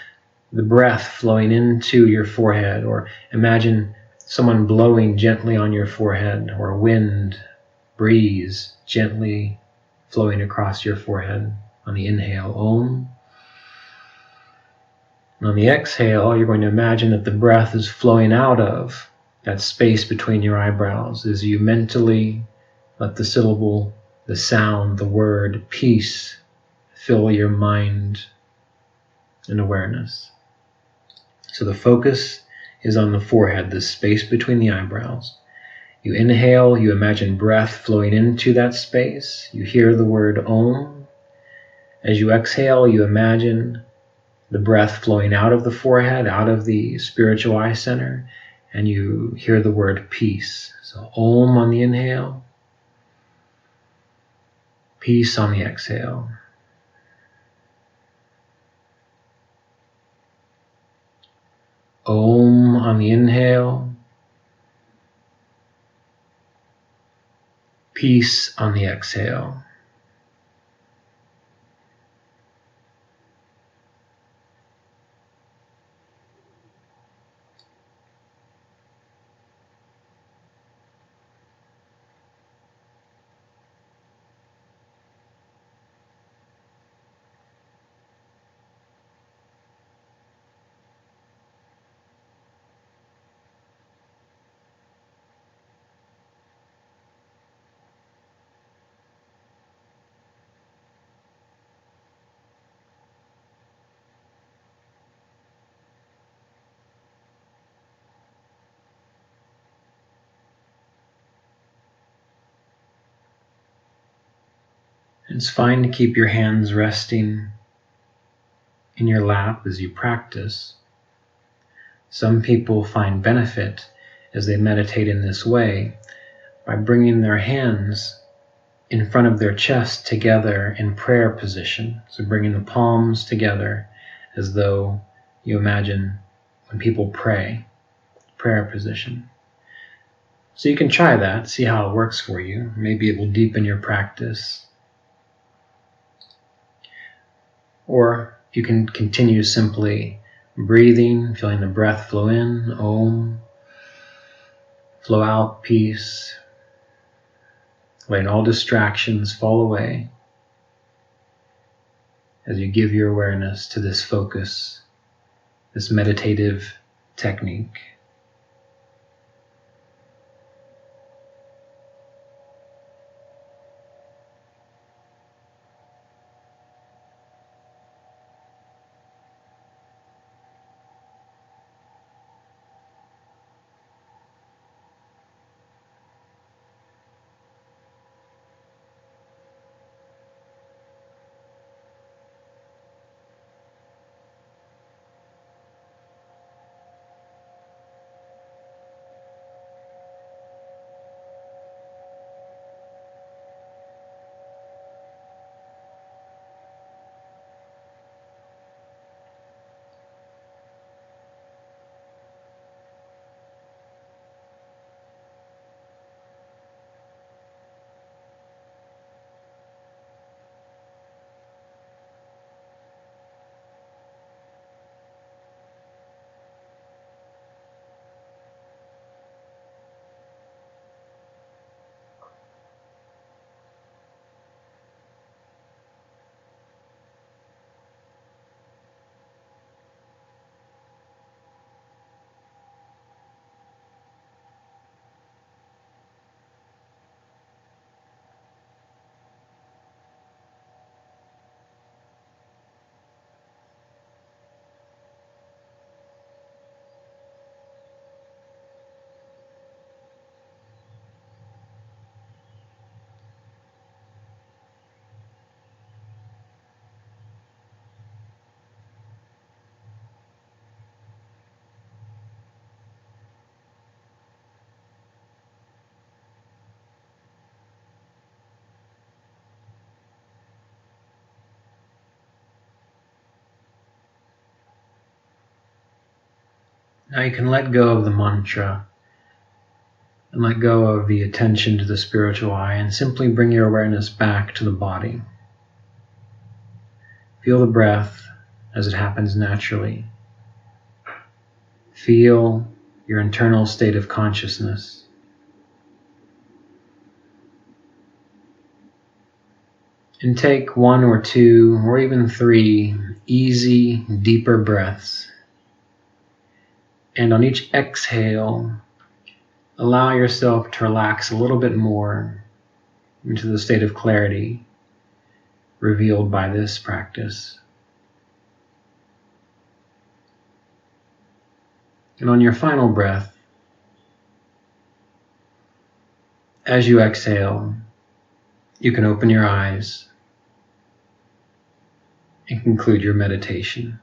the breath flowing into your forehead, or imagine someone blowing gently on your forehead, or a wind, breeze gently flowing across your forehead on the inhale, Om. And on the exhale, you're going to imagine that the breath is flowing out of that space between your eyebrows as you mentally let the syllable, the sound, the word, peace, fill your mind and awareness. So the focus is on the forehead, the space between the eyebrows. You inhale, you imagine breath flowing into that space. You hear the word Om. As you exhale, you imagine the breath flowing out of the forehead, out of the spiritual eye center, and you hear the word peace. So Om on the inhale, peace on the exhale. Om on the inhale, peace on the exhale. It's fine to keep your hands resting in your lap as you practice. Some people find benefit as they meditate in this way by bringing their hands in front of their chest together in prayer position. So bringing the palms together as though you imagine when people pray, prayer position. So you can try that, see how it works for you. Maybe it will deepen your practice. Or you can continue simply breathing, feeling the breath flow in, Om, flow out, peace, letting all distractions fall away as you give your awareness to this focus, this meditative technique. Now you can let go of the mantra and let go of the attention to the spiritual eye and simply bring your awareness back to the body. Feel the breath as it happens naturally. Feel your internal state of consciousness. And take 1 or 2 or even 3 easy, deeper breaths. And on each exhale, allow yourself to relax a little bit more into the state of clarity revealed by this practice. And on your final breath, as you exhale, you can open your eyes and conclude your meditation.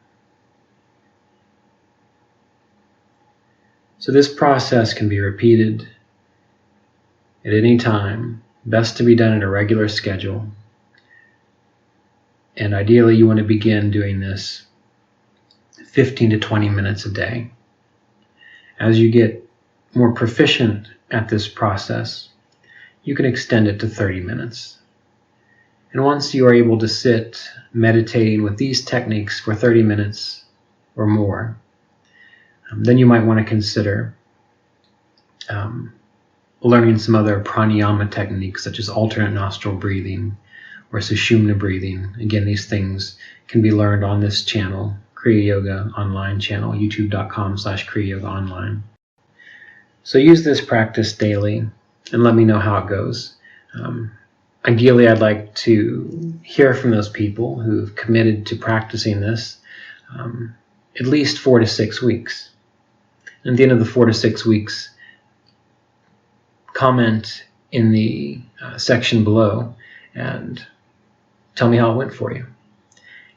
So this process can be repeated at any time, best to be done at a regular schedule. And ideally you want to begin doing this 15 to 20 minutes a day. As you get more proficient at this process, you can extend it to 30 minutes. And once you are able to sit meditating with these techniques for 30 minutes or more, then you might want to consider learning some other pranayama techniques such as alternate nostril breathing or sushumna breathing. Again, these things can be learned on this channel, Kriya Yoga online channel, youtube.com/Kriya Yoga online. So use this practice daily and let me know how it goes. Ideally, I'd like to hear from those people who've committed to practicing this at least 4 to 6 weeks. And at the end of the 4 to 6 weeks, comment in the section below and tell me how it went for you.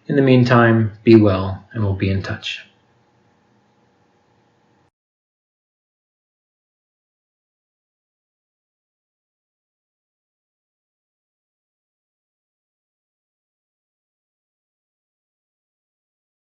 In the meantime, be well and we'll be in touch.